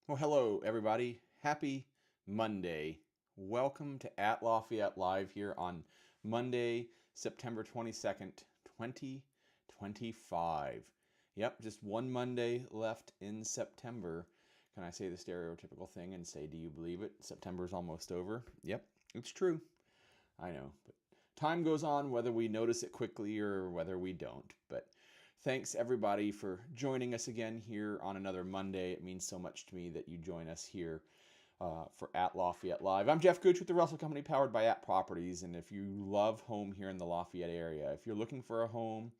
Well, hello, everybody. Happy Monday. Welcome to At Lafayette Live here on Monday, September 22nd, 2025. Yep, just one Monday left in September. Can I say the stereotypical thing and say, do you believe it? September's almost over. Yep, it's true. I know, but time goes on whether we notice it quickly or whether we don't. But thanks everybody for joining us again here on another Monday. It means so much to me that you join us here for At Lafayette Live. I'm Jeff Gooch with the Russell Company, powered by At Properties. And if you love home here in the Lafayette area, if you're looking for a home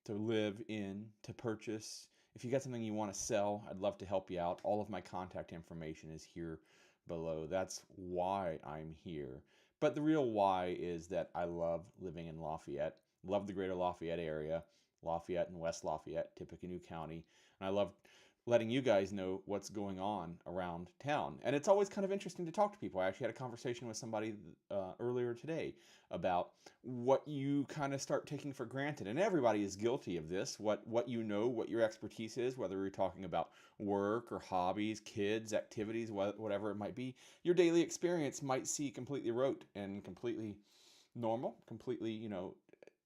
to live in, to purchase, if you got something you want to sell, I'd love to help you out. All of my contact information is here below. That's why I'm here. But the real why is that I love living in Lafayette, love the Greater Lafayette area, Lafayette and West Lafayette, Tippecanoe County, and I love letting you guys know what's going on around town. And it's always kind of interesting to talk to people. I actually had a conversation with somebody earlier today about what you kind of start taking for granted. And everybody is guilty of this. What you know, what your expertise is, whether you're talking about work or hobbies, kids, activities, whatever it might be, your daily experience might see completely rote and completely normal, completely,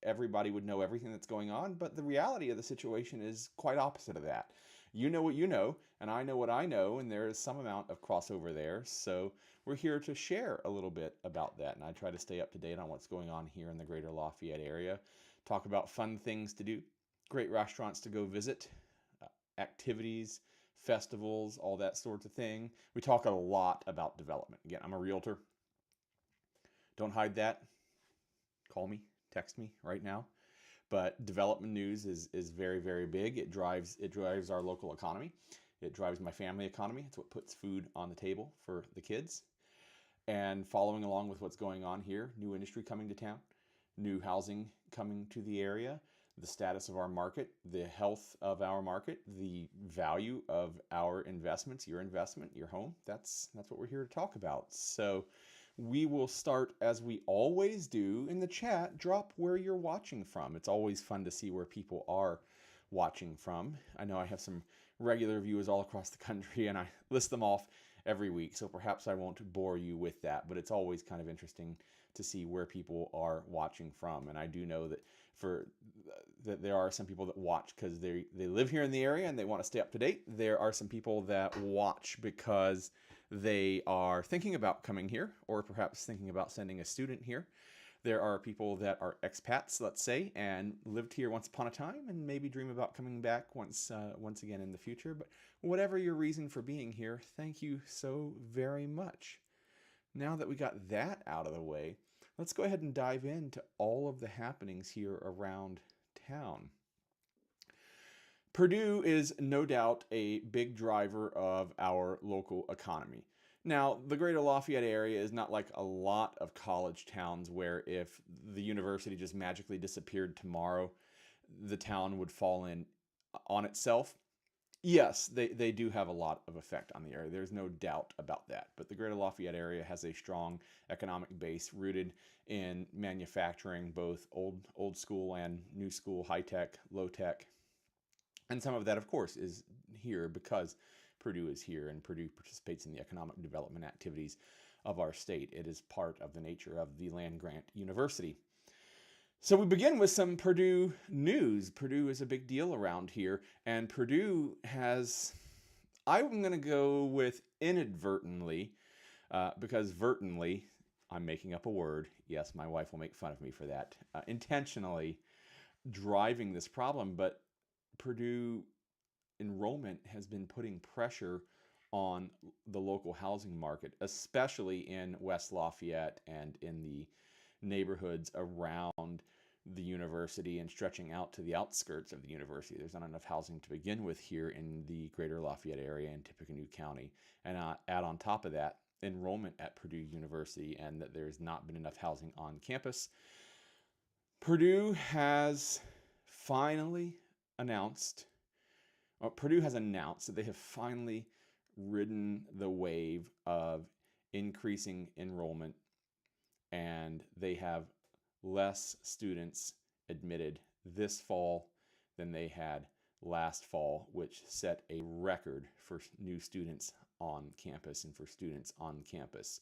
everybody would know everything that's going on, but the reality of the situation is quite opposite of that. You know what you know, and I know what I know, and there is some amount of crossover there. So we're here to share a little bit about that, and I try to stay up to date on what's going on here in the Greater Lafayette area, talk about fun things to do, great restaurants to go visit, activities, festivals, all that sort of thing. We talk a lot about development. Again, I'm a realtor. Don't hide that. Call me, text me right now. But development news is very, very big. It drives our local economy. It drives my family economy. It's what puts food on the table for the kids. And following along with what's going on here, new industry coming to town, new housing coming to the area, the status of our market, the health of our market, the value of our investments, your investment, your home. That's what we're here to talk about. So we will start, as we always do, in the chat. Drop where you're watching from. It's always fun to see where people are watching from. I know I have some regular viewers all across the country, and I list them off every week, so perhaps I won't bore you with that, but it's always kind of interesting to see where people are watching from. And I do know that that there are some people that watch because they live here in the area and they want to stay up to date. There are some people that watch because they are thinking about coming here, or perhaps thinking about sending a student here. There are people that are expats, let's say, and lived here once upon a time and maybe dream about coming back once again in the future. But whatever your reason for being here, thank you so very much. Now that we got that out of the way, let's go ahead and dive into all of the happenings here around town. Purdue is no doubt a big driver of our local economy. Now, the Greater Lafayette area is not like a lot of college towns where if the university just magically disappeared tomorrow, the town would fall in on itself. Yes, they do have a lot of effect on the area. There's no doubt about that. But the Greater Lafayette area has a strong economic base rooted in manufacturing, both old school and new school, high tech, low tech. And some of that, of course, is here because Purdue is here and Purdue participates in the economic development activities of our state. It is part of the nature of the land grant university. So we begin with some Purdue news. Purdue is a big deal around here, and Purdue has, I'm going to go with inadvertently, because vertently, I'm making up a word. Yes, my wife will make fun of me for that. Intentionally driving this problem, but Purdue enrollment has been putting pressure on the local housing market, especially in West Lafayette and in the neighborhoods around the university and stretching out to the outskirts of the university. There's not enough housing to begin with here in the Greater Lafayette area in Tippecanoe County. And add on top of that, enrollment at Purdue University, and that there's not been enough housing on campus. Purdue has announced that they have finally ridden the wave of increasing enrollment, and they have less students admitted this fall than they had last fall, which set a record for new students on campus and for students on campus.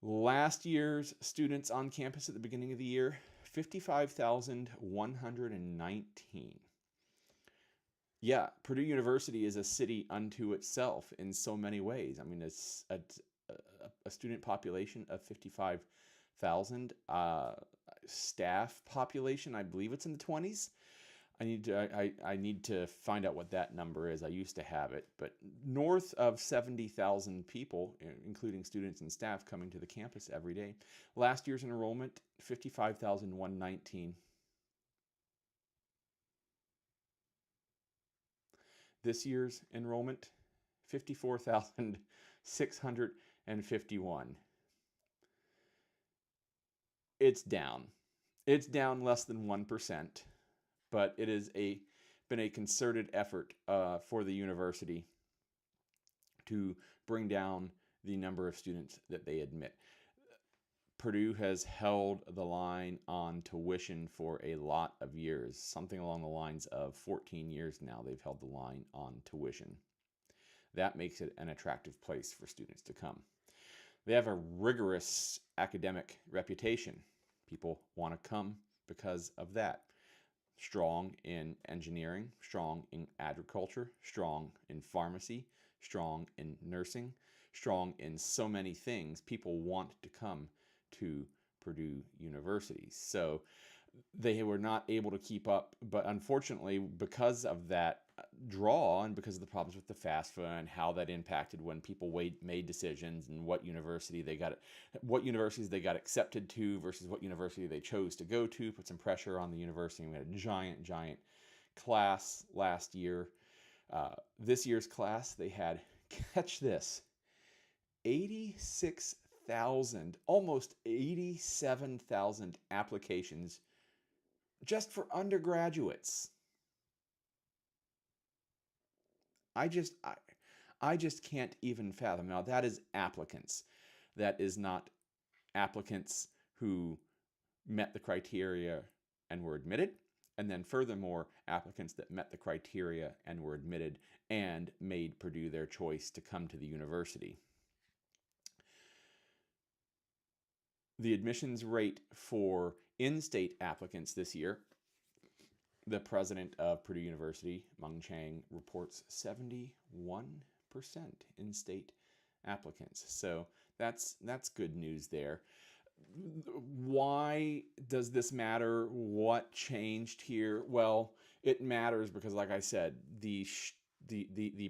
Last year's students on campus at the beginning of the year, 55,119. Yeah, Purdue University is a city unto itself in so many ways. I mean, it's a student population of 55,000, staff population, I believe it's in the 20s. I need to find out what that number is. I used to have it, but north of 70,000 people, including students and staff, coming to the campus every day. Last year's enrollment, 55,119. This year's enrollment, 54,651. It's down. It's down less than 1%, but it is been a concerted effort for the university to bring down the number of students that they admit. Purdue has held the line on tuition for a lot of years, something along the lines of 14 years now they've held the line on tuition. That makes it an attractive place for students to come. They have a rigorous academic reputation. People want to come because of that. Strong in engineering, strong in agriculture, strong in pharmacy, strong in nursing, strong in so many things. People want to come to Purdue University. So they were not able to keep up, but unfortunately, because of that draw and because of the problems with the FAFSA and how that impacted when people made decisions and what universities they got accepted to versus what university they chose to go to, put some pressure on the university. And we had a giant class last year. This year's class, they had, catch this, 86,000, almost 87,000 applications just for undergraduates. I just can't even fathom. Now, that is applicants. That is not applicants who met the criteria and were admitted. And then furthermore, applicants that met the criteria and were admitted and made Purdue their choice to come to the university. The admissions rate for in-state applicants this year, the president of Purdue University, Mung Chang, reports 71% in-state applicants. So that's good news there. Why does this matter? What changed here? Well, it matters because, like I said, the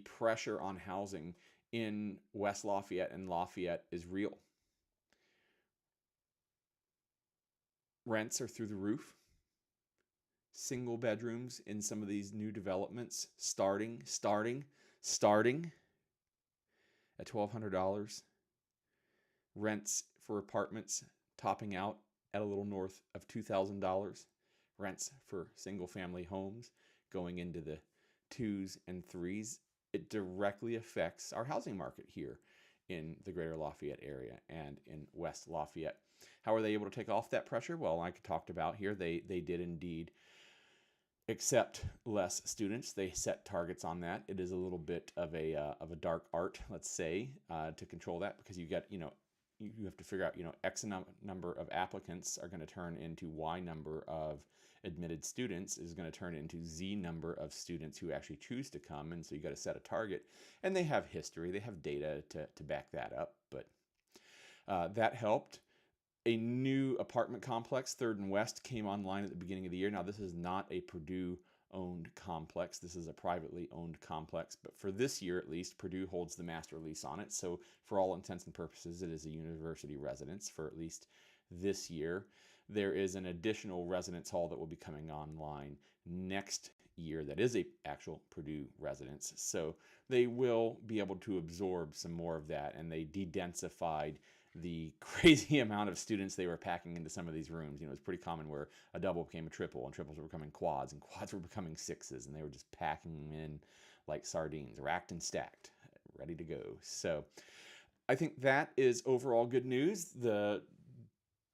pressure on housing in West Lafayette and Lafayette is real. Rents are through the roof. Single bedrooms in some of these new developments starting at $1,200. Rents for apartments topping out at a little north of $2,000. Rents for single family homes going into the 2s and 3s. It directly affects our housing market here in the Greater Lafayette area and in West Lafayette. How are they able to take off that pressure? Well, like I talked about here, they did indeed accept less students. They set targets on that. It is a little bit of a dark art, let's say, to control that, because you have to figure out, X number of applicants are going to turn into Y number of admitted students is going to turn into Z number of students who actually choose to come. And so you got to set a target, and they have history, they have data to back that up. But that helped. A new apartment complex, 3rd and West, came online at the beginning of the year. Now, this is not a Purdue-owned complex. This is a privately owned complex. But for this year, at least, Purdue holds the master lease on it. So for all intents and purposes, it is a university residence for at least this year. There is an additional residence hall that will be coming online next year that is a actual Purdue residence. So they will be able to absorb some more of that, and they de-densified the crazy amount of students they were packing into some of these rooms. It was pretty common where a double became a triple, and triples were becoming quads, and quads were becoming sixes, and they were just packing them in like sardines, racked and stacked, ready to go. So I think that is overall good news. The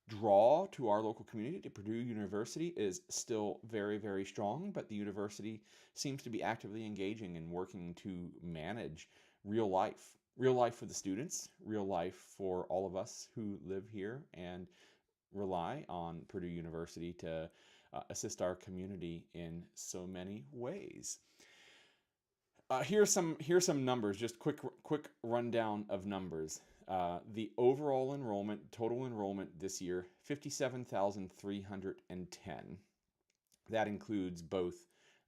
draw to our local community, to Purdue University, is still very, very strong, but the university seems to be actively engaging and working to manage real life Real life for the students, real life for all of us who live here and rely on Purdue University to assist our community in so many ways. Here's some numbers, just quick rundown of numbers. The overall enrollment, total enrollment this year, 57,310. That includes both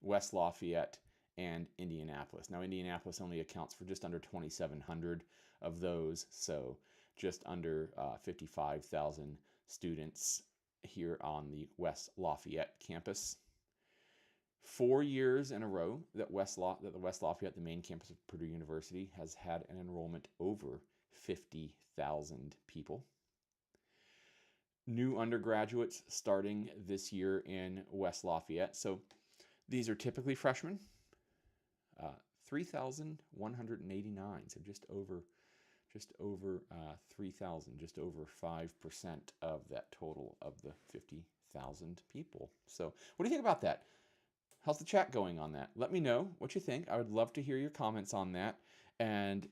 West Lafayette and Indianapolis. Now, Indianapolis only accounts for just under 2,700 of those, so just under 55,000 students here on the West Lafayette campus. 4 years in a row that the West Lafayette, the main campus of Purdue University, has had an enrollment over 50,000 people. New undergraduates starting this year in West Lafayette. So these are typically freshmen. 3,189. So just over 3,000, just over 5% of that total of the 50,000 people. So what do you think about that? How's the chat going on that? Let me know what you think. I would love to hear your comments on that. And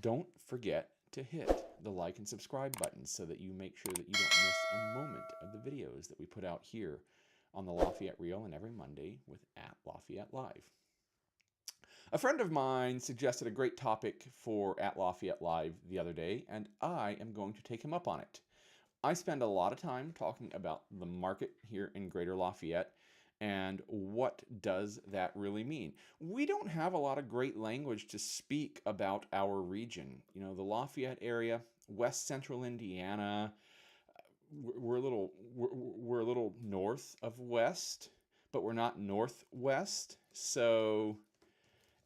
don't forget to hit the like and subscribe buttons so that you make sure that you don't miss a moment of the videos that we put out here on the Lafayette Reel and every Monday with At Lafayette Live. A friend of mine suggested a great topic for At Lafayette Live the other day, and I am going to take him up on it. I spend a lot of time talking about the market here in Greater Lafayette and what does that really mean. We don't have a lot of great language to speak about our region. You know, the Lafayette area, West Central Indiana, we're a little north of west, but we're not northwest. So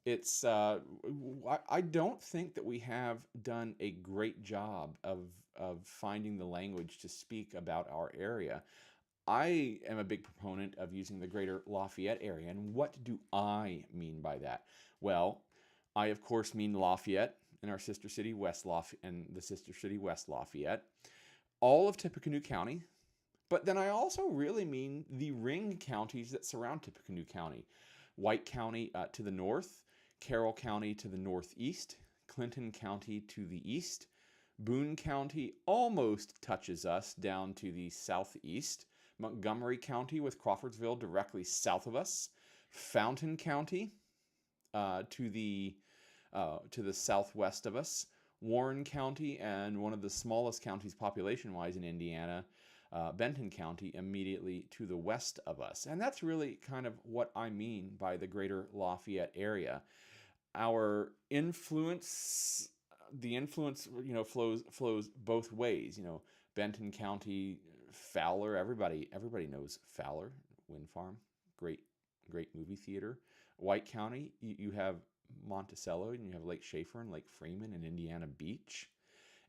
it's I don't think that we have done a great job of finding the language to speak about our area. I am a big proponent of using the Greater Lafayette area. And what do I mean by that? Well, I of course mean Lafayette and our sister city West Lafayette and the sister city West Lafayette, all of Tippecanoe County. But then I also really mean the ring counties that surround Tippecanoe County. White County to the north, Carroll County to the northeast, Clinton County to the east, Boone County almost touches us down to the southeast, Montgomery County with Crawfordsville directly south of us, Fountain County to the southwest of us, Warren County, and one of the smallest counties population-wise in Indiana, Benton County, immediately to the west of us. And that's really kind of what I mean by the Greater Lafayette area. Our influence, the influence, flows both ways. You know, Benton County, Fowler, everybody knows Fowler, Wind Farm, great movie theater. White County, you have Monticello, and you have Lake Schaefer and Lake Freeman and Indiana Beach.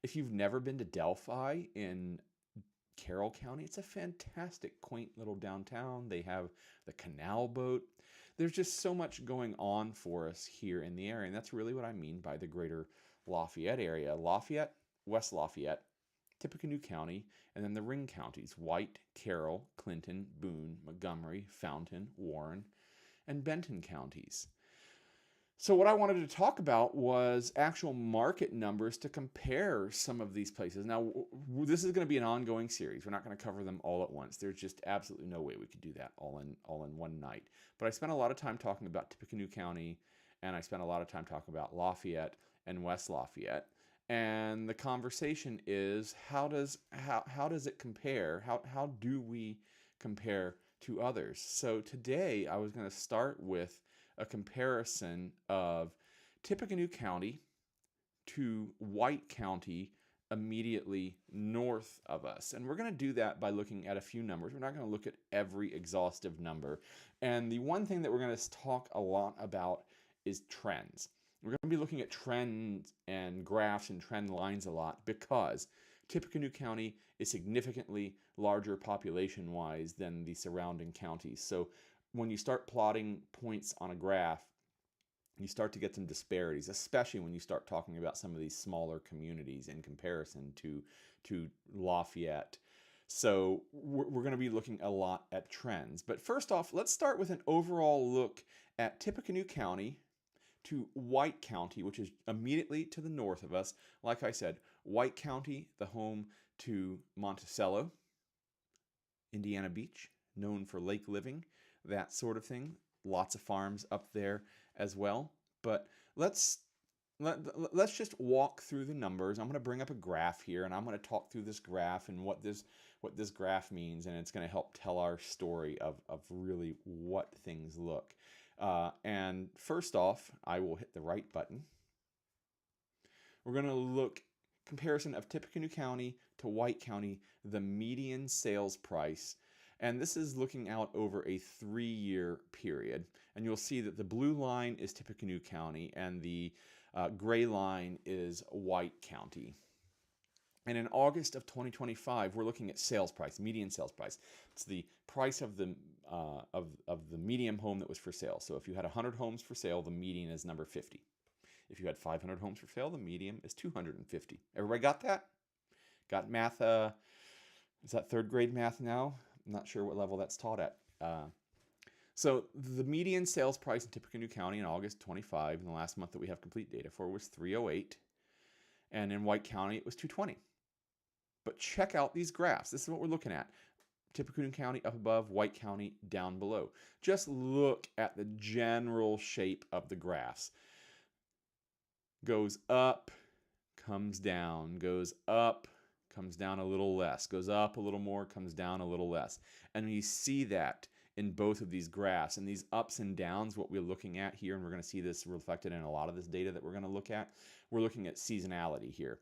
If you've never been to Delphi in Carroll County, it's a fantastic, quaint little downtown. They have the canal boat. There's just so much going on for us here in the area, and that's really what I mean by the Greater Lafayette area. Lafayette, West Lafayette, Tippecanoe County, and then the ring counties, White, Carroll, Clinton, Boone, Montgomery, Fountain, Warren, and Benton counties. So what I wanted to talk about was actual market numbers to compare some of these places. Now, this is going to be an ongoing series. We're not going to cover them all at once. There's just absolutely no way we could do that all in one night. But I spent a lot of time talking about Tippecanoe County, and I spent a lot of time talking about Lafayette and West Lafayette. And the conversation is, how does it compare? How do we compare to others? So today I was going to start with a comparison of Tippecanoe County to White County immediately north of us. And we're going to do that by looking at a few numbers. We're not going to look at every exhaustive number. And the one thing that we're going to talk a lot about is trends. We're going to be looking at trends and graphs and trend lines a lot because Tippecanoe County is significantly larger population-wise than the surrounding counties. So when you start plotting points on a graph, you start to get some disparities, especially when you start talking about some of these smaller communities in comparison to Lafayette. So we're going to be looking a lot at trends. But first off, let's start with an overall look at Tippecanoe County to White County, which is immediately to the north of us. Like I said, White County, the home to Monticello, Indiana Beach, known for lake living, that sort of thing. Lots of farms up there as well. But let's just walk through the numbers. I'm going to bring up a graph here, and I'm going to talk through this graph and what this graph means, and it's going to help tell our story of really what things look. And first off, I will hit the right button. We're going to look comparison of Tippecanoe County to White County, the median sales price. And this is looking out over a 3-year period. And you'll see that the blue line is Tippecanoe County and the gray line is White County. And in August of 2025, we're looking at sales price, median sales price. It's the price of the medium home that was for sale. So if you had 100 homes for sale, the median is number 50. If you had 500 homes for sale, the median is 250. Everybody got that? Got math? Is that third grade math now? I'm not sure what level that's taught at. So the median sales price in Tippecanoe County in August 25, in the last month that we have complete data for, was 308. And in White County, it was 220. But check out these graphs. This is what we're looking at. Tippecanoe County up above, White County down below. Just look at the general shape of the graphs. Goes up, comes down, goes up, comes down a little less, goes up a little more, comes down a little less. And we see that in both of these graphs, and these ups and downs, what we're looking at here, and we're going to see this reflected in a lot of this data that we're going to look at. We're looking at seasonality here.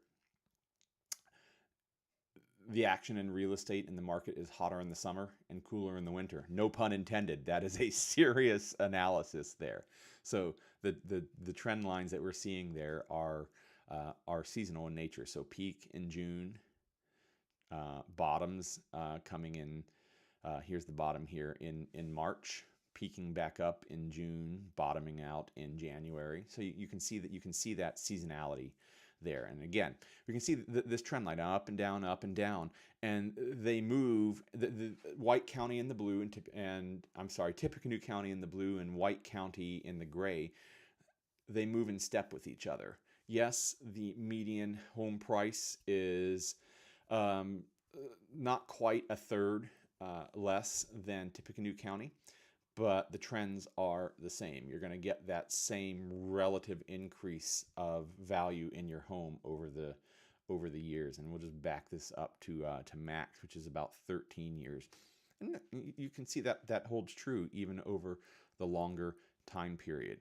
The action in real estate in the market is hotter in the summer and cooler in the winter. No pun intended. That is a serious analysis there. So the trend lines that we're seeing there are seasonal in nature. So peak in June, bottoms coming in. Here's the bottom here in March, peaking back up in June, bottoming out in January. So you can see that seasonality there. And again, we can see this trend line up and down, and they move the White County in the blue and Tippecanoe County in the blue and White County in the gray. They move in step with each other. Yes, the median home price is not quite a third less than Tippecanoe County, but the trends are the same. You're going to get that same relative increase of value in your home over the years. And we'll just back this up to max, which is about 13 years. And you can see that holds true even over the longer time period.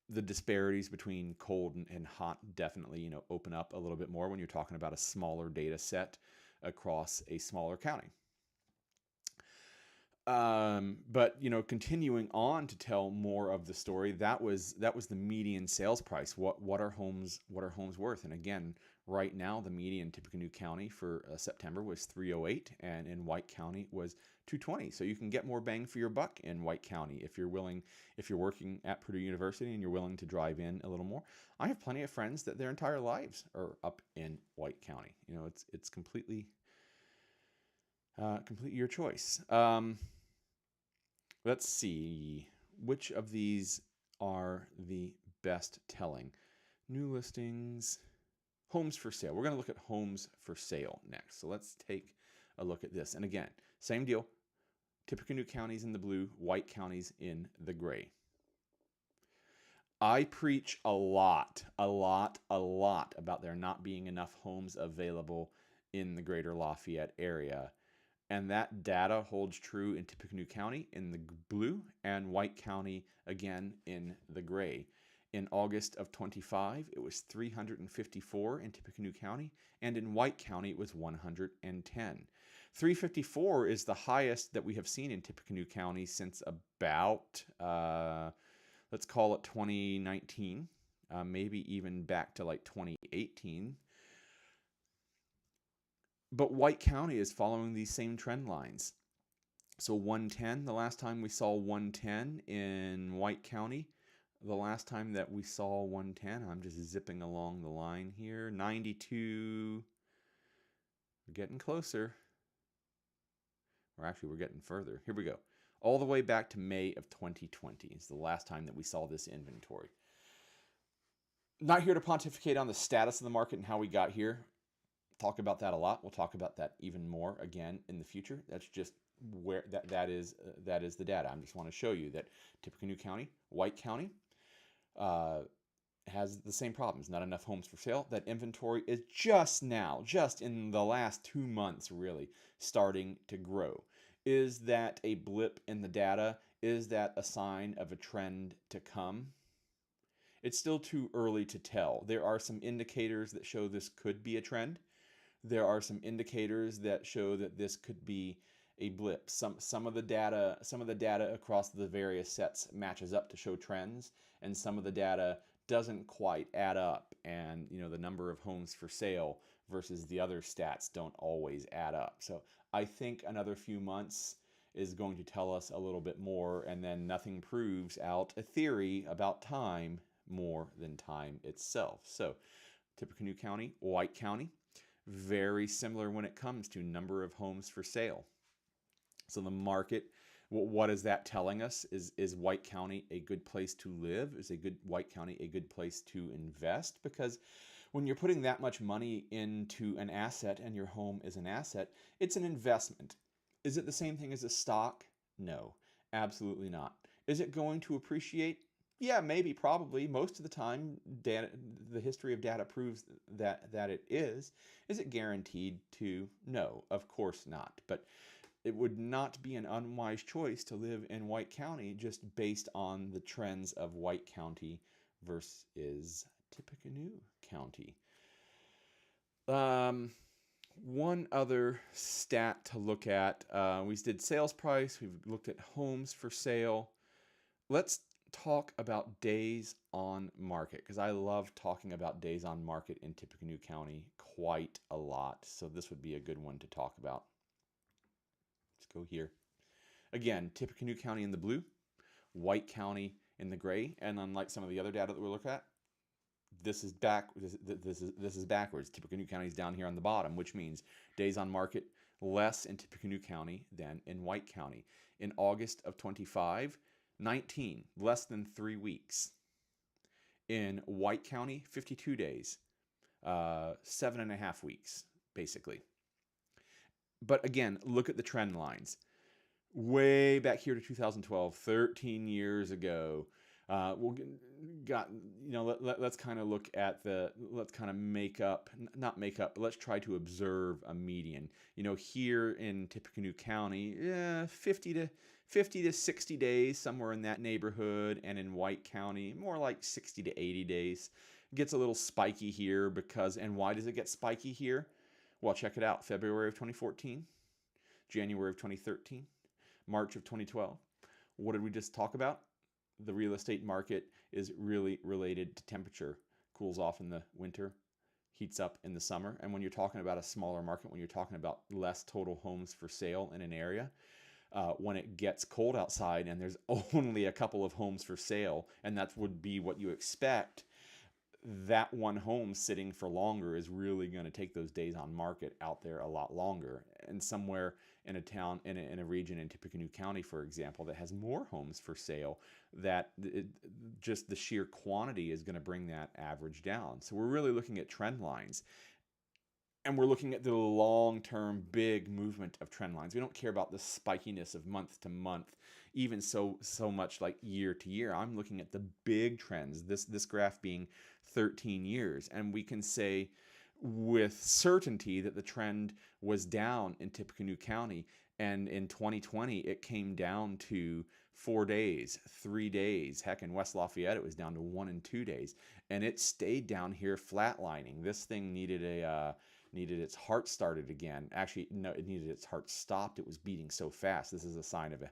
The disparities between cold and hot definitely open up a little bit more when you're talking about a smaller data set across a smaller county. But continuing on to tell more of the story, that was the median sales price. What are homes worth? And again, right now the median Tippecanoe County for September was 308, and in White County was 220. So you can get more bang for your buck in White County if you're working at Purdue University and you're willing to drive in a little more. I have plenty of friends that their entire lives are up in White County. It's completely your choice. Let's see, which of these are the best telling? New listings, homes for sale. We're going to look at homes for sale next. So let's take a look at this. And again, same deal. Tippecanoe County's in the blue, White County's in the gray. I preach a lot about there not being enough homes available in the Greater Lafayette area. And that data holds true in Tippecanoe County in the blue and White County again in the gray. In August of 25, it was 354 in Tippecanoe County, and in White County it was 110. 354 is the highest that we have seen in Tippecanoe County since about, let's call it 2019, maybe even back to like 2018. But White County is following these same trend lines. So 110, the last time we saw 110 in White County, the last time that we saw 110, I'm just zipping along the line here, 92, we're getting closer. Or actually, we're getting further. Here we go. all the way back to May of 2020 is the last time that we saw this inventory. Not here to pontificate on the status of the market and how we got here. Talk about that a lot. We'll talk about that even more again in the future. That's just where that is the data. I just want to show you that Tippecanoe County, White County, has the same problems. Not enough homes for sale. That inventory is just in the last 2 months, really starting to grow. Is that a blip in the data? Is that a sign of a trend to come? It's still too early to tell. There are some indicators that show this could be a trend. There are some indicators that show that this could be a blip. Some of the data across the various sets matches up to show trends, and some of the data doesn't quite add up, and the number of homes for sale versus the other stats don't always add up. So I think another few months is going to tell us a little bit more, and then nothing proves out a theory about time more than time itself. So Tippecanoe County, White County, very similar when it comes to number of homes for sale. So the market, what is that telling us? Is White County a good place to live? Is White County a good place to invest? Because when you're putting that much money into an asset and your home is an asset, it's an investment. Is it the same thing as a stock? No, absolutely not. Is it going to appreciate? Yeah, maybe, probably. Most of the time, the history of data proves that it is. Is it guaranteed to? No, of course not. But it would not be an unwise choice to live in White County just based on the trends of White County versus Tippecanoe County. One other stat to look at, we did sales price, we've looked at homes for sale. Let's talk about days on market, because I love talking about days on market in Tippecanoe County quite a lot. So this would be a good one to talk about. Let's go here. Again, Tippecanoe County in the blue, White County in the gray, and unlike some of the other data that we'll look at, this is backwards. Tippecanoe County is down here on the bottom, which means days on market less in Tippecanoe County than in White County. In August of 25, 19, less than 3 weeks. In White County, 52 days, 7.5 weeks, basically. But again, look at the trend lines. Way back here to 2012, 13 years ago, let's kind of look at let's kind of let's try to observe a median. Here in Tippecanoe County, 50 to 60 days, somewhere in that neighborhood, and in White County, more like 60 to 80 days. It gets a little spiky here and why does it get spiky here? Well, check it out. February of 2014, January of 2013, March of 2012. What did we just talk about? The real estate market is really related to temperature. Cools off in the winter, heats up in the summer. And when you're talking about a smaller market, when you're talking about less total homes for sale in an area, when it gets cold outside and there's only a couple of homes for sale, and that would be what you expect, that one home sitting for longer is really going to take those days on market out there a lot longer. And somewhere in a town, in a region in Tippecanoe County, for example, that has more homes for sale, just the sheer quantity is going to bring that average down. So we're really looking at trend lines. And we're looking at the long-term big movement of trend lines. We don't care about the spikiness of month to month, even so much like year to year. I'm looking at the big trends, this graph being 13 years. And we can say with certainty that the trend was down in Tippecanoe County. And in 2020, it came down to 4 days, 3 days. Heck, in West Lafayette, it was down to 1 and 2 days. And it stayed down here flatlining. This thing needed its heart started again. Actually, no, it needed its heart stopped. It was beating so fast. This is a sign of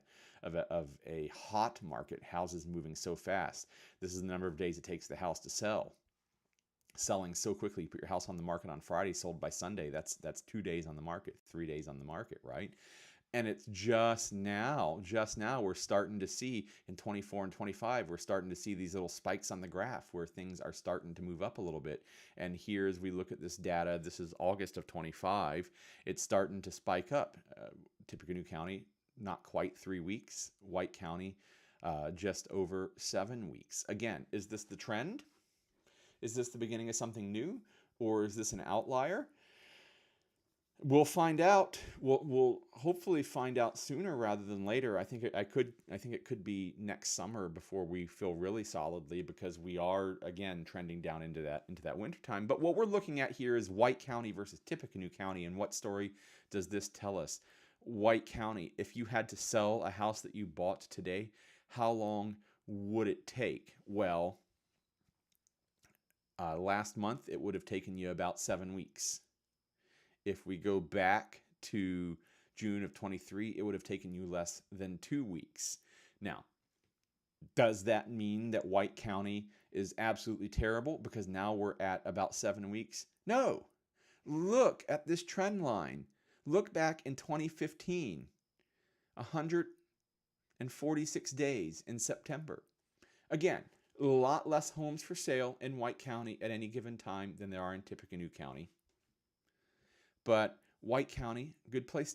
a hot market, houses moving so fast. This is the number of days it takes the house to sell. Selling so quickly, you put your house on the market on Friday, sold by Sunday. That's 2 days on the market, 3 days on the market, right? And it's just now we're starting to see in 24 and 25, we're starting to see these little spikes on the graph where things are starting to move up a little bit. And here, as we look at this data, this is August of 25, it's starting to spike up. Tippecanoe County, not quite 3 weeks. White County, just over 7 weeks. Again, is this the trend? Is this the beginning of something new? Or is this an outlier? We'll find out. We'll hopefully find out sooner rather than later. I think it could be next summer before we feel really solidly, because we are again trending down into that winter time. But what we're looking at here is White County versus Tippecanoe County, and what story does this tell us? White County, if you had to sell a house that you bought today, how long would it take? Well, last month it would have taken you about 7 weeks. If we go back to June of 23, it would have taken you less than 2 weeks. Now, does that mean that White County is absolutely terrible because now we're at about 7 weeks? No. Look at this trend line. Look back in 2015, 146 days in September. Again, a lot less homes for sale in White County at any given time than there are in Tippecanoe County. But White County, great place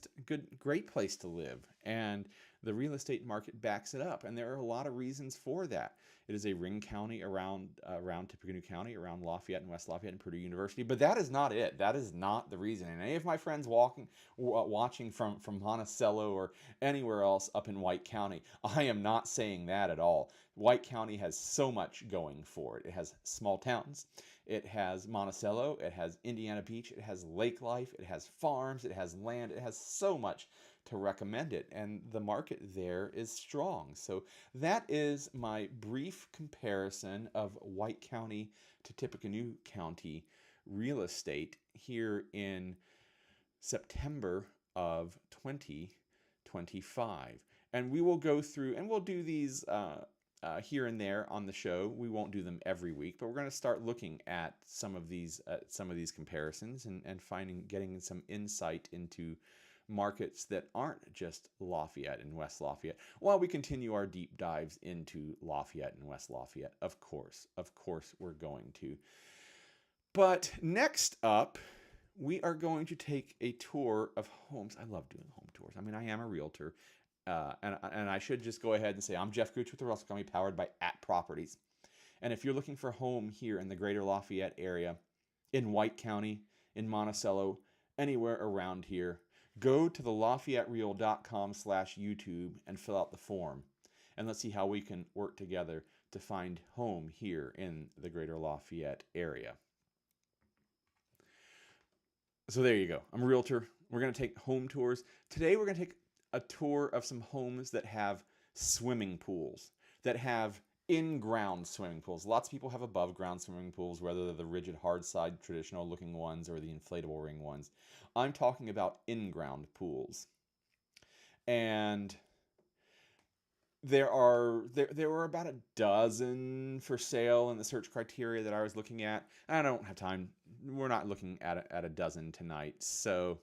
to live, and the real estate market backs it up, and there are a lot of reasons for that. It is a ring county around Tippecanoe County, around Lafayette and West Lafayette and Purdue University, but that is not it. That is not the reason. And any of my friends watching from Monticello or anywhere else up in White County, I am not saying that at all. White County has so much going for it. It has small towns. It has Monticello, it has Indiana Beach, it has lake life, it has farms, it has land, it has so much to recommend it, and the market there is strong. So that is my brief comparison of White County to Tippecanoe County real estate here in September of 2025. And we will go through, and we'll do these here and there on the show. We won't do them every week, but we're going to start looking at some of these comparisons and getting some insight into markets that aren't just Lafayette and West Lafayette, while we continue our deep dives into Lafayette and West Lafayette. Of course we're going to. But next up, we are going to take a tour of homes. I love doing home tours. I mean, I am a realtor. And I should just go ahead and say I'm Jeff Gooch with the Russell Company, powered by At Properties. And if you're looking for a home here in the Greater Lafayette area, in White County, in Monticello, anywhere around here, go to the LafayetteReal.com/YouTube and fill out the form. And let's see how we can work together to find home here in the Greater Lafayette area. So there you go. I'm a realtor. We're going to take home tours. Today we're going to take a tour of some homes that have swimming pools, that have in-ground swimming pools. Lots of people have above-ground swimming pools, whether they're the rigid, hard-side, traditional-looking ones or the inflatable ring ones. I'm talking about in-ground pools. And there were about a dozen for sale in the search criteria that I was looking at. I don't have time. We're not looking at a dozen tonight. So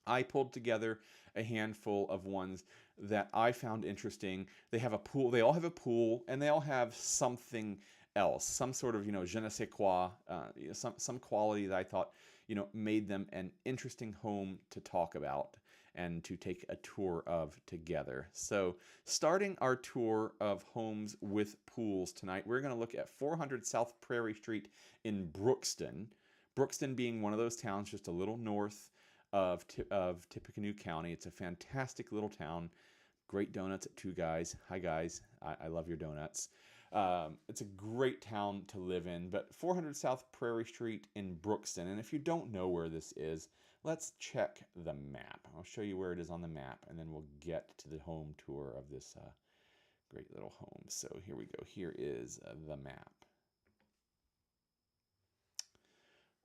I pulled together a handful of ones that I found interesting. They have a pool. They all have a pool, and they all have something else, some sort of, je ne sais quoi, some quality that I thought, made them an interesting home to talk about and to take a tour of together. So starting our tour of homes with pools tonight, we're going to look at 400 South Prairie Street in Brookston. Brookston being one of those towns just a little north of Tippecanoe County. It's a fantastic little town. Great donuts at Two Guys. Hi guys, I love your donuts. It's a great town to live in. But 400 South Prairie Street in Brookston. And if you don't know where this is, let's check the map. I'll show you where it is on the map, and then we'll get to the home tour of this great little home. So here we go. Here is the map.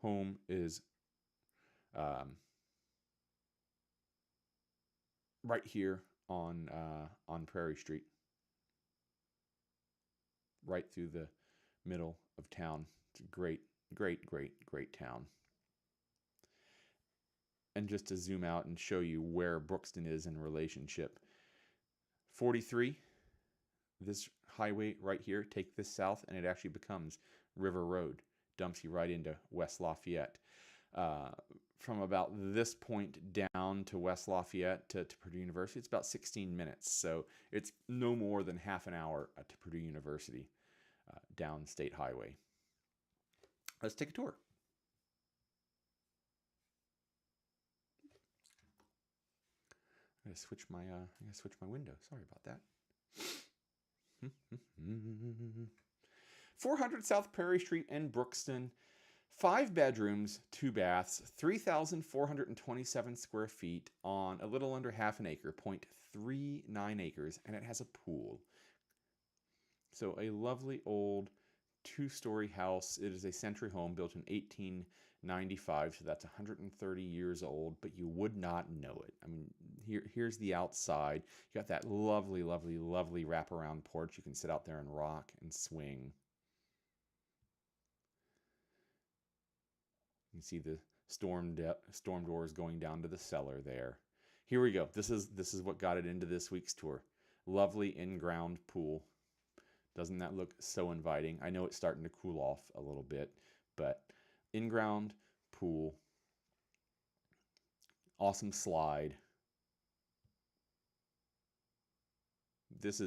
Home is right here on Prairie Street, right through the middle of town. It's a great town. And just to zoom out and show you where Brookston is in relationship, 43, this highway right here, take this south, and it actually becomes River Road. Dumps you right into West Lafayette. from about this point down to West Lafayette to Purdue University, it's about 16 minutes. So it's no more than half an hour to Purdue University down State Highway. Let's take a tour. I gotta switch my window. Sorry about that. 400 South Perry Street in Brookston. 5 bedrooms, 2 baths, 3,427 square feet on a little under half an acre, 0.39 acres, and it has a pool. So a lovely old 2-story house. It is a century home built in 1895, so that's 130 years old, but you would not know it. I mean, here's the outside. You got that lovely, lovely, lovely wraparound porch. You can sit out there and rock and swing. You can see the storm doors going down to the cellar there. Here we go. This is what got it into this week's tour. Lovely in-ground pool. Doesn't that look so inviting? I know it's starting to cool off a little bit, but in-ground pool. Awesome slide. This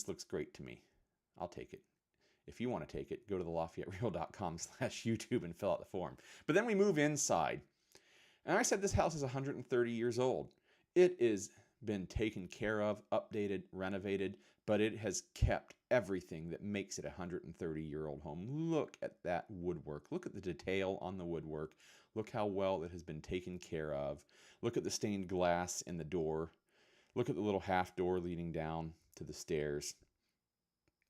looks great to me. I'll take it. If you want to take it, go to thelafayettereal.com/YouTube and fill out the form. But then we move inside. And I said this house is 130 years old. It has been taken care of, updated, renovated, but it has kept everything that makes it a 130-year-old home. Look at that woodwork. Look at the detail on the woodwork. Look how well it has been taken care of. Look at the stained glass in the door. Look at the little half door leading down to the stairs.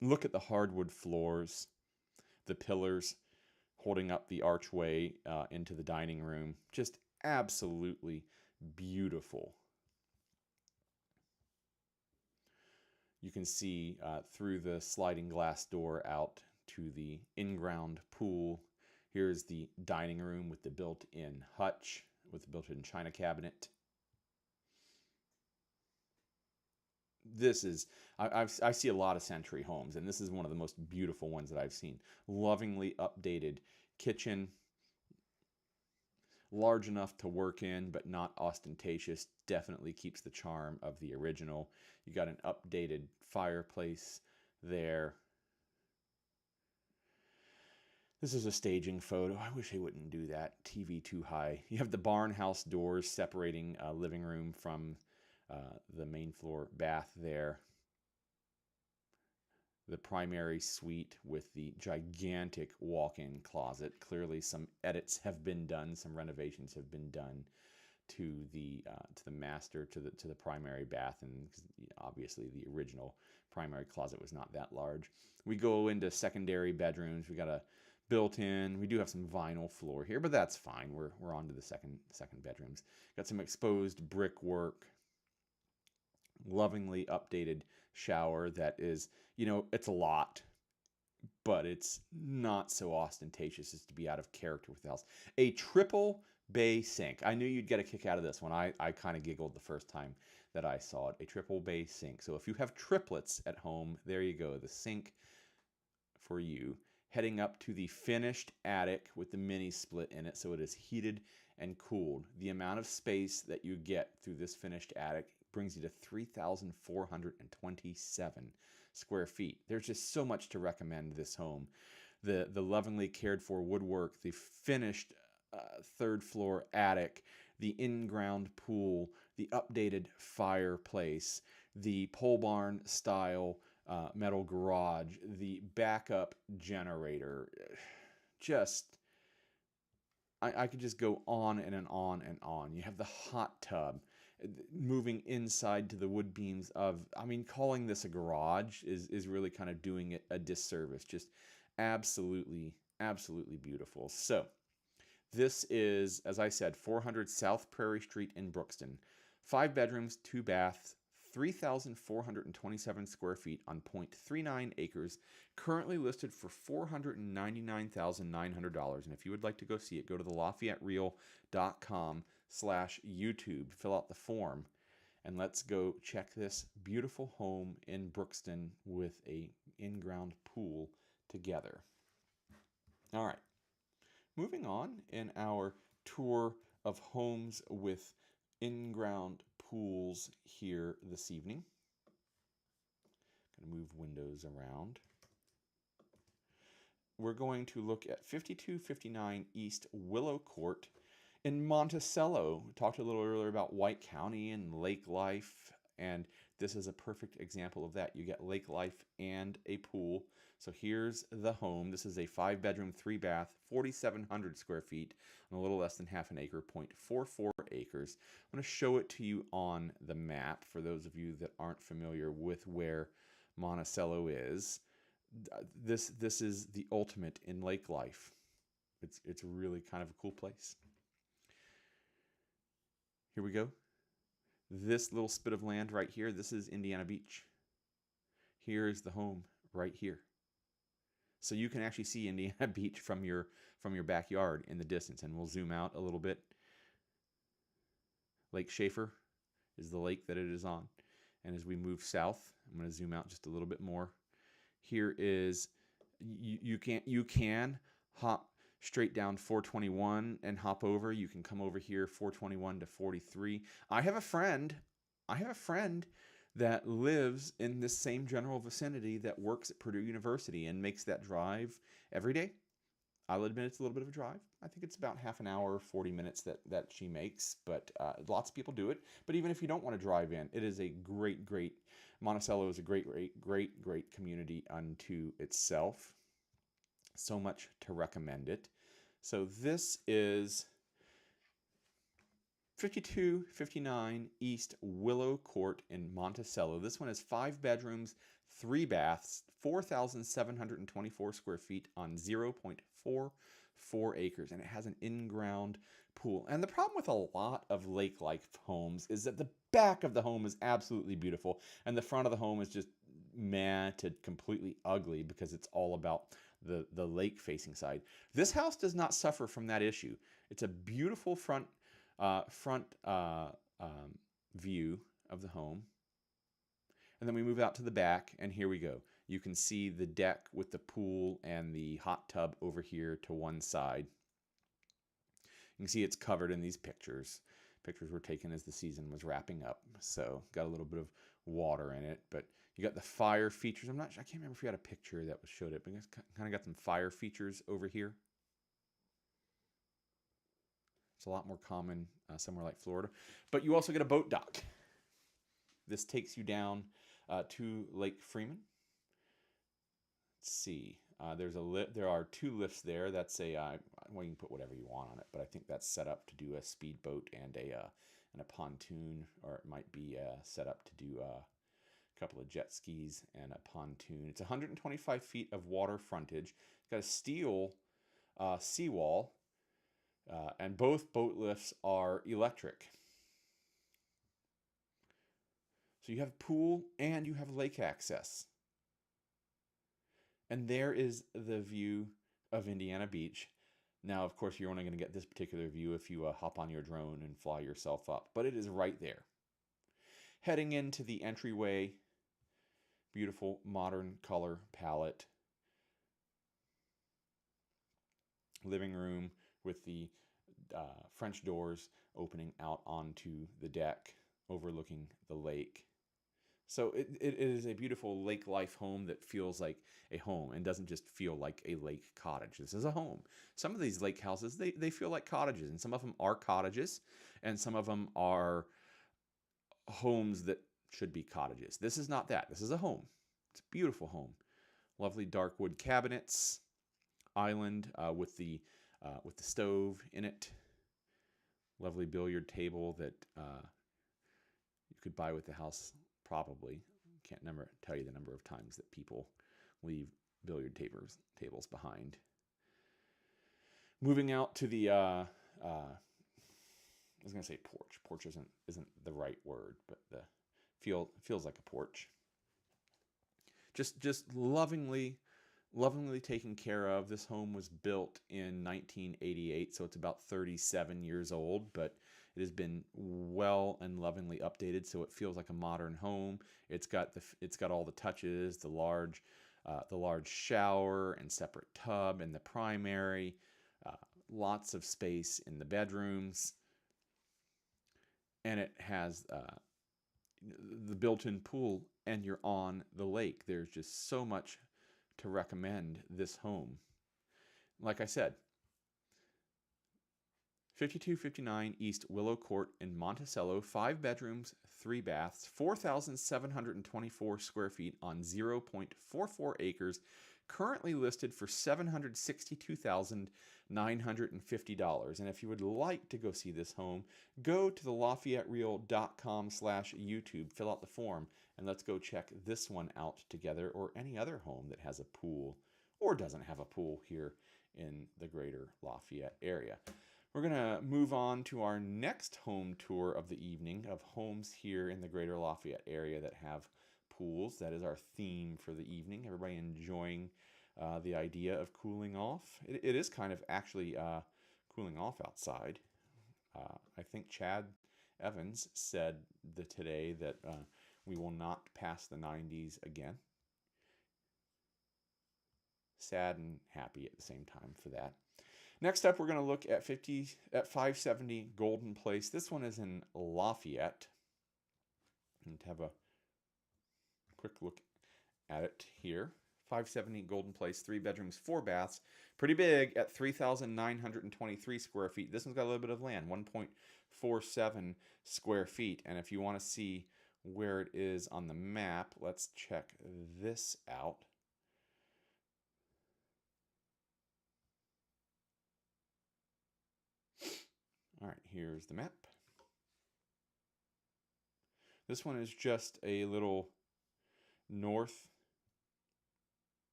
Look at the hardwood floors, the pillars holding up the archway into the dining room. Just absolutely beautiful. You can see through the sliding glass door out to the in-ground pool. Here's the dining room with the built-in hutch, with the built-in china cabinet. This is, I see a lot of century homes, and this is one of the most beautiful ones that I've seen. Lovingly updated kitchen, large enough to work in, but not ostentatious. Definitely keeps the charm of the original. You got an updated fireplace there. This is a staging photo. I wish I wouldn't do that. TV too high. You have the barn house doors separating living room from the main floor bath there. The primary suite with the gigantic walk-in closet. Clearly some edits have been done, some renovations have been done to the master, to the primary bath, and obviously the original primary closet was not that large. We go into secondary bedrooms. We got a built-in. We do have some vinyl floor here, but that's fine. We're on to the second bedrooms. Got some exposed brickwork. Lovingly updated shower that is, it's a lot, but it's not so ostentatious as to be out of character with the house. A triple bay sink. I knew you'd get a kick out of this one. I kind of giggled the first time that I saw it. A triple bay sink. So if you have triplets at home, there you go. The sink for you. Heading up to the finished attic with the mini split in it, so it is heated and cooled. The amount of space that you get through this finished attic brings you to 3,427 square feet. There's just so much to recommend this home. The lovingly cared for woodwork, the finished third floor attic, the in-ground pool, the updated fireplace, the pole barn style metal garage, the backup generator. I could just go on and on and on. You have the hot tub. Moving inside to the wood beams of, calling this a garage is really kind of doing it a disservice. Just absolutely, absolutely beautiful. So this is, as I said, 400 South Prairie Street in Brookston. 5 bedrooms, 2 baths, 3,427 square feet on 0.39 acres, currently listed for $499,900. And if you would like to go see it, go to thelafayettereal.com/YouTube, fill out the form, and let's go check this beautiful home in Brookston with a in-ground pool together. All right, Moving on in our tour of homes with in-ground pools here this evening. Going to move windows around. We're going to look at 5259 East Willow Court in Monticello. We talked a little earlier about White County and lake life, and this is a perfect example of that. You get lake life and a pool. So here's the home. This is a 5-bedroom, 3-bath, 4,700 square feet on a little less than half an acre, 0.44 acres. I'm going to show it to you on the map for those of you that aren't familiar with where Monticello is. This is the ultimate in lake life. It's really kind of a cool place. Here we go. This little spit of land right here, this is Indiana Beach. Here is the home right here. So you can actually see Indiana Beach from your backyard in the distance, and we'll zoom out a little bit. Lake Schaefer is the lake that it is on. And as we move south, I'm going to zoom out just a little bit more. Here is, you can hop straight down 421 and hop over. You can come over here 421 to 43. I have a friend that lives in this same general vicinity that works at Purdue University and makes that drive every day. I'll admit it's a little bit of a drive. I think it's about half an hour, 40 minutes that she makes, but lots of people do it. But even if you don't want to drive in, it is a great, Monticello is a great community unto itself. So much to recommend it. So this is 5259 East Willow Court in Monticello. This one is 5 bedrooms, 3 baths, 4,724 square feet on 0.44 acres, and it has an in-ground pool. And the problem with a lot of lake-like homes is that the back of the home is absolutely beautiful, and the front of the home is just meh to completely ugly because it's all about the lake-facing side. This house does not suffer from that issue. It's a beautiful front view of the home. And then we move out to the back, and here we go. You can see the deck with the pool and the hot tub over here to one side. You can see it's covered in these pictures. Pictures were taken as the season was wrapping up, so got a little bit of water in it. But you got the fire features. I can't remember if you had a picture that showed it, but it's kind of got some fire features over here. It's a lot more common somewhere like Florida. But you also get a boat dock. This takes you down to Lake Freeman. Let's see. There are 2 lifts there. That's well, you can put whatever you want on it, but I think that's set up to do a speedboat and a pontoon, or it might be set up to do a couple of jet skis and a pontoon. It's 125 feet of water frontage. It's got a steel seawall, and both boat lifts are electric. So you have pool and you have lake access. And there is the view of Indiana Beach. Now, of course, you're only going to get this particular view if you hop on your drone and fly yourself up, but it is right there. Heading into the entryway, beautiful modern color palette. Living room with the French doors opening out onto the deck, overlooking the lake. So it is a beautiful lake life home that feels like a home and doesn't just feel like a lake cottage. This is a home. Some of these lake houses, they feel like cottages, and some of them are cottages, and some of them are homes that should be cottages. This is not that. This is a home. It's a beautiful home. Lovely dark wood cabinets, island with the stove in it. Lovely billiard table that you could buy with the house. Probably can't tell you the number of times that people leave billiard tables behind. Moving out to the I was gonna say porch. Porch isn't the right word, but feels like a porch. Just lovingly taken care of. This home was built in 1988, so it's about 37 years old, but it has been well and lovingly updated, so it feels like a modern home. It's got all the touches, the large shower and separate tub in the primary, lots of space in the bedrooms, and it has the built-in pool, and you're on the lake. There's just so much to recommend this home. Like I said, 5259 East Willow Court in Monticello, 5 bedrooms, 3 baths, 4,724 square feet on 0.44 acres, currently listed for $762,950. And if you would like to go see this home, go to the LafayetteReal.com/YouTube, fill out the form, and let's go check this one out together, or any other home that has a pool or doesn't have a pool here in the Greater Lafayette area. We're going to move on to our next home tour of the evening of homes here in the Greater Lafayette area that have pools. That is our theme for the evening. Everybody enjoying the idea of cooling off. It is kind of actually cooling off outside. I think Chad Evans said today that we will not pass the 90s again. Sad and happy at the same time for that. Next up, we're going to look at 570 Golden Place. This one is in Lafayette. And have a quick look at it here. 570 Golden Place, 3 bedrooms, 4 baths. Pretty big at 3,923 square feet. This one's got a little bit of land, 1.47 square feet. And if you want to see where it is on the map, let's check this out. All right, here's the map. This one is just a little north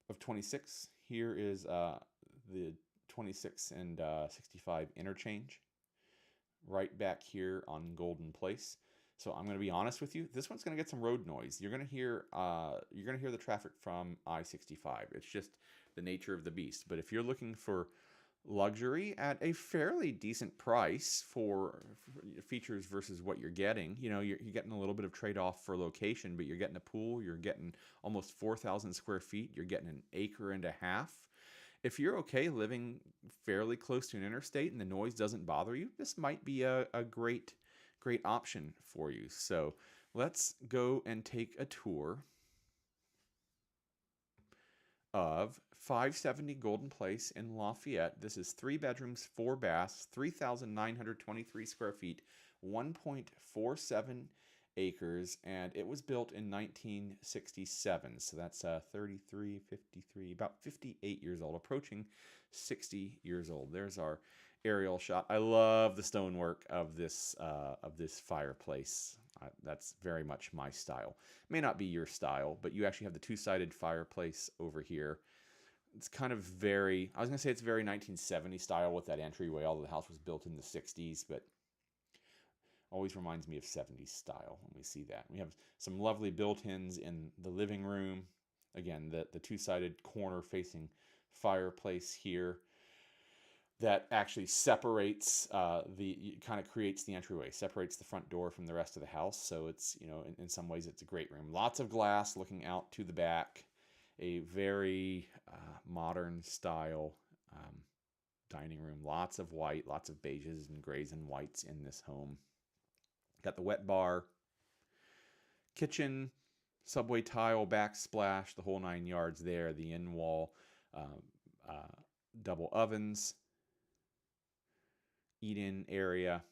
of 26. Here is the 26 and 65 interchange, right back here on Golden Place. So I'm going to be honest with you. This one's going to get some road noise. You're going to hear the traffic from I-65. It's just the nature of the beast. But if you're looking for luxury at a fairly decent price for features versus what you're getting, you're getting a little bit of trade-off for location, but you're getting a pool, you're getting almost 4,000 square feet, you're getting an acre and a half. If you're okay living fairly close to an interstate and the noise doesn't bother you, this might be a great option for you. So let's go and take a tour of 570 Golden Place in Lafayette. This is 3 bedrooms, 4 baths, 3,923 square feet, 1.47 acres, and it was built in 1967. So that's 33, 53, about 58 years old, approaching 60 years old. There's our aerial shot. I love the stonework of this fireplace. That's very much my style. May not be your style, but you actually have the 2-sided fireplace over here. It's kind of very 1970 style with that entryway, although the house was built in the 60s, but always reminds me of 70s style when we see that. We have some lovely built-ins in the living room. Again, the 2-sided corner-facing fireplace here that actually separates kind of creates the entryway, separates the front door from the rest of the house. So it's, in some ways it's a great room. Lots of glass looking out to the back. A very modern style dining room. Lots of white, lots of beiges and grays and whites in this home. Got the wet bar, kitchen, subway tile, backsplash, the whole 9 yards there. The in-wall double ovens. Eat-in area.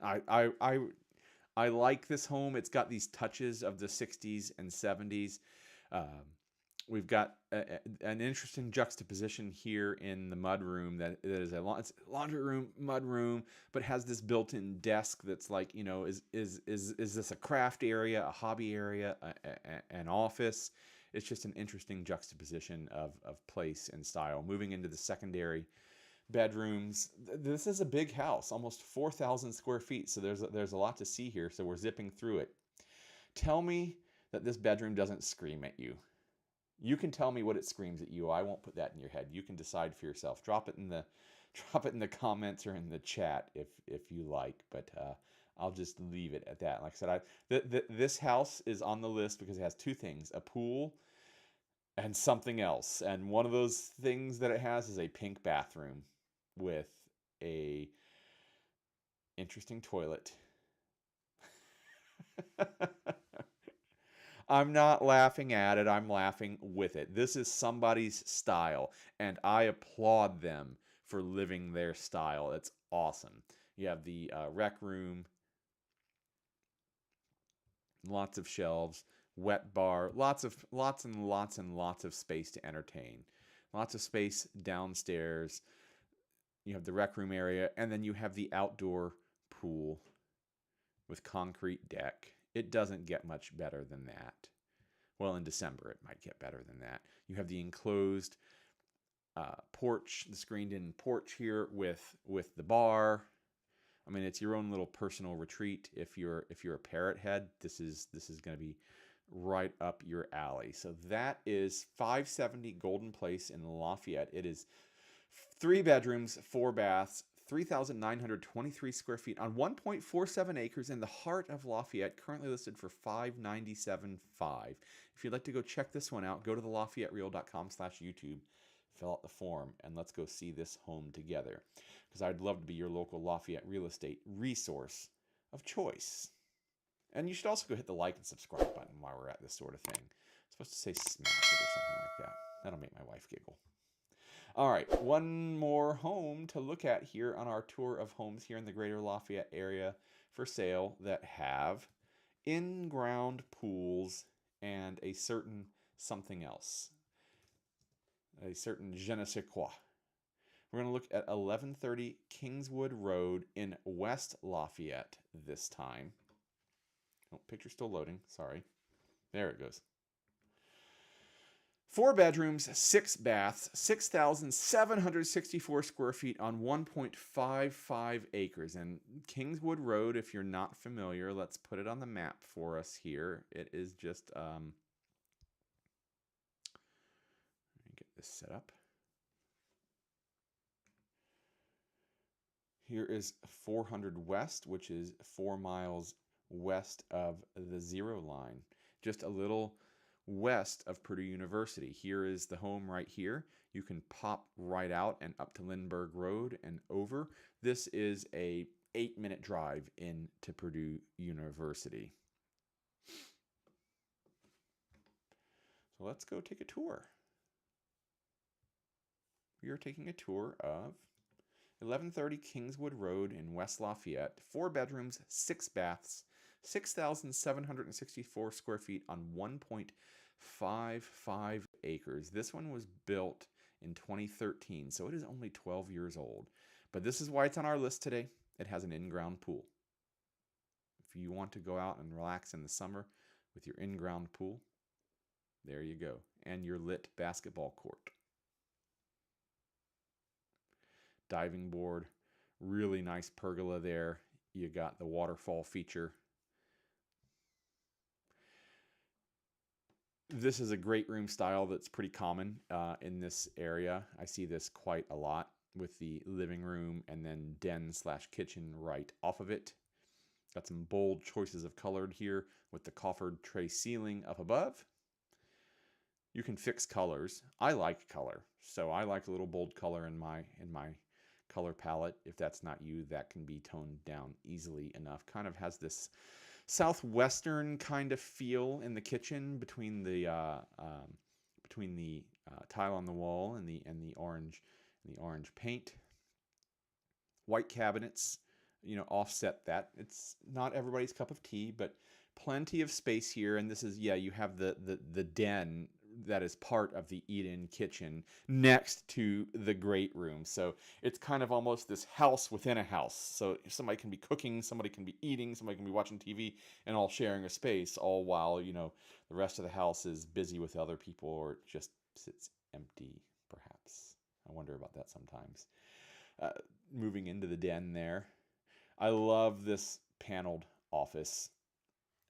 I like this home. It's got these touches of the 60s and 70s. We've got an interesting juxtaposition here in the mud room that is it's a laundry room, mud room, but has this built-in desk that's like, is this a craft area, a hobby area, an office? It's just an interesting juxtaposition of place and style. Moving into the secondary bedrooms. This is a big house, almost 4,000 square feet. So there's a lot to see here. So we're zipping through it. Tell me that this bedroom doesn't scream at you. You can tell me what it screams at you. I won't put that in your head. You can decide for yourself. Drop it in the comments or in the chat if you like. But I'll just leave it at that. Like I said, this house is on the list because it has 2 things: a pool and something else. And one of those things that it has is a pink bathroom with a interesting toilet. I'm not laughing at it, I'm laughing with it. This is somebody's style, and I applaud them for living their style. It's awesome. You have the rec room, lots of shelves, wet bar, lots and lots of space to entertain. Lots of space downstairs. You have the rec room area, and then you have the outdoor pool with concrete deck. It doesn't get much better than that. Well, in December, it might get better than that. You have the enclosed porch, the screened-in porch here with the bar. I mean, it's your own little personal retreat. If you're a parrot head, this is going to be right up your alley. So that is 570 Golden Place in Lafayette. It is 3 bedrooms, 4 baths, 3,923 square feet on 1.47 acres in the heart of Lafayette, currently listed for $597,500. If you'd like to go check this one out, go to thelafayettereal.com/YouTube, fill out the form, and let's go see this home together. Because I'd love to be your local Lafayette real estate resource of choice. And you should also go hit the like and subscribe button while we're at this sort of thing. I'm supposed to say smash it or something like that. That'll make my wife giggle. All right, one more home to look at here on our tour of homes here in the Greater Lafayette area for sale that have in-ground pools and a certain something else, a certain je ne sais quoi. We're going to look at 1130 Kingswood Road in West Lafayette this time. Oh, picture's still loading. Sorry. There it goes. 4 bedrooms, 6 baths, 6,764 square feet on 1.55 acres. And Kingswood Road, if you're not familiar, let's put it on the map for us here. It is just, let me get this set up. Here is 400 West, which is 4 miles west of the zero line. Just a little west of Purdue University. Here is the home right here. You can pop right out and up to Lindbergh Road and over. This is a 8-minute drive into Purdue University. So let's go take a tour. We are taking a tour of 1130 Kingswood Road in West Lafayette. 4 bedrooms, 6 baths, 6,764 square feet on 1.55 acres. This one was built in 2013, so it is only 12 years old. But this is why it's on our list today. It has an in-ground pool. If you want to go out and relax in the summer with your in-ground pool, there you go. And your lit basketball court. Diving board, really nice pergola there. You got the waterfall feature. This is a great room style that's pretty common in this area. I see this quite a lot with the living room and then den/kitchen right off of it. Got some bold choices of colored here with the coffered tray ceiling up above. You can fix colors. I like color, so I like a little bold color in my color palette. If that's not you, that can be toned down easily enough. Kind of has this southwestern kind of feel in the kitchen between the tile on the wall and the orange paint. White cabinets, offset that. It's not everybody's cup of tea, but plenty of space here. And this is, you have the den that is part of the eat-in kitchen next to the great room. So it's kind of almost this house within a house. So somebody can be cooking, somebody can be eating, somebody can be watching TV, and all sharing a space, all while, the rest of the house is busy with other people or it just sits empty, perhaps. I wonder about that sometimes. Moving into the den there. I love this paneled office.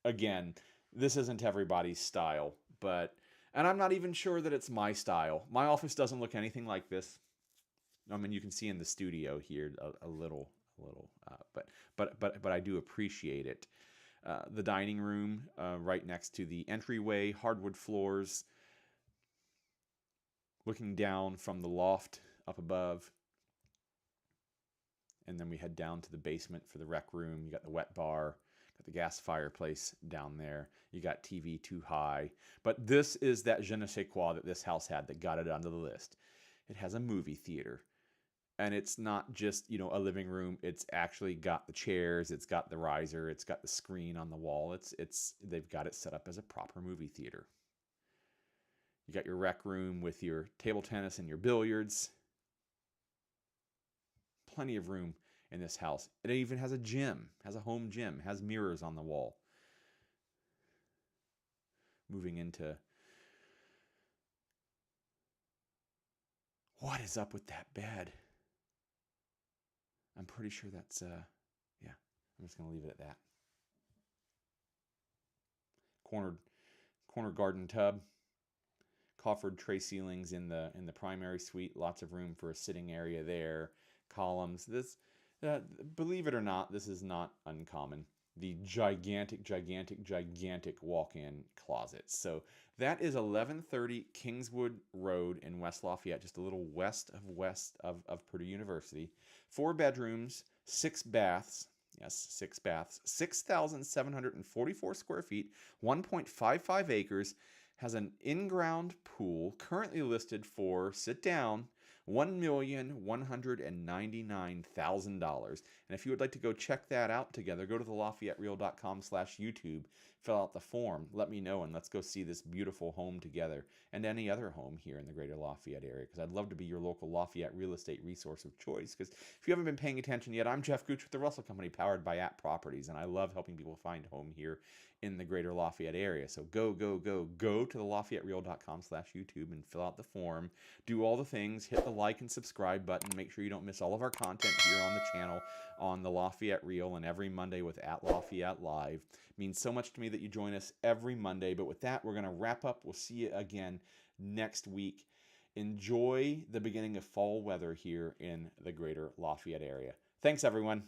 Again, this isn't everybody's style, and I'm not even sure that it's my style. My office doesn't look anything like this. I mean, you can see in the studio here a little, but I do appreciate it. The dining room right next to the entryway, hardwood floors. looking down from the loft up above. And then we head down to the basement for the rec room. You got the wet bar, got the gas fireplace down there. You got TV too high. But this is that je ne sais quoi that this house had that got it onto the list. It has a movie theater. And it's not just, you know, a living room. It's actually got the chairs. It's got the riser. It's got the screen on the wall. They've got it set up as a proper movie theater. You got your rec room with your table tennis and your billiards. Plenty of room in this house. It even has a gym, has a home gym, has mirrors on the wall. Moving into, what is up with that bed? I'm pretty sure that's, yeah, I'm just going to leave it at that. Corner garden tub. Coffered tray ceilings in the primary suite. Lots of room for a sitting area there. Columns. This, believe it or not, this is not uncommon. The gigantic walk-in closet. So that is 1130 Kingswood Road in West Lafayette, just a little west of Purdue University. 4 bedrooms, 6 baths. Yes, 6 baths. 6,744 square feet, 1.55 acres. Has an in-ground pool currently listed for, sit down, $1,199,000. And if you would like to go check that out together, go to thelafayettereal.com/YouTube, fill out the form, let me know, and let's go see this beautiful home together and any other home here in the Greater Lafayette area, because I'd love to be your local Lafayette real estate resource of choice. Because if you haven't been paying attention yet, I'm Jeff Gooch with the Russell Company, powered by At Properties, and I love helping people find home here in the Greater Lafayette area. So go to the LafayetteReal.com/YouTube and fill out the form. Do all the things. Hit the like and subscribe button. Make sure you don't miss all of our content here on the channel on the Lafayette Real and every Monday with At Lafayette Live. It means so much to me that you join us every Monday. But with that, we're going to wrap up. We'll see you again next week. Enjoy the beginning of fall weather here in the Greater Lafayette area. Thanks, everyone.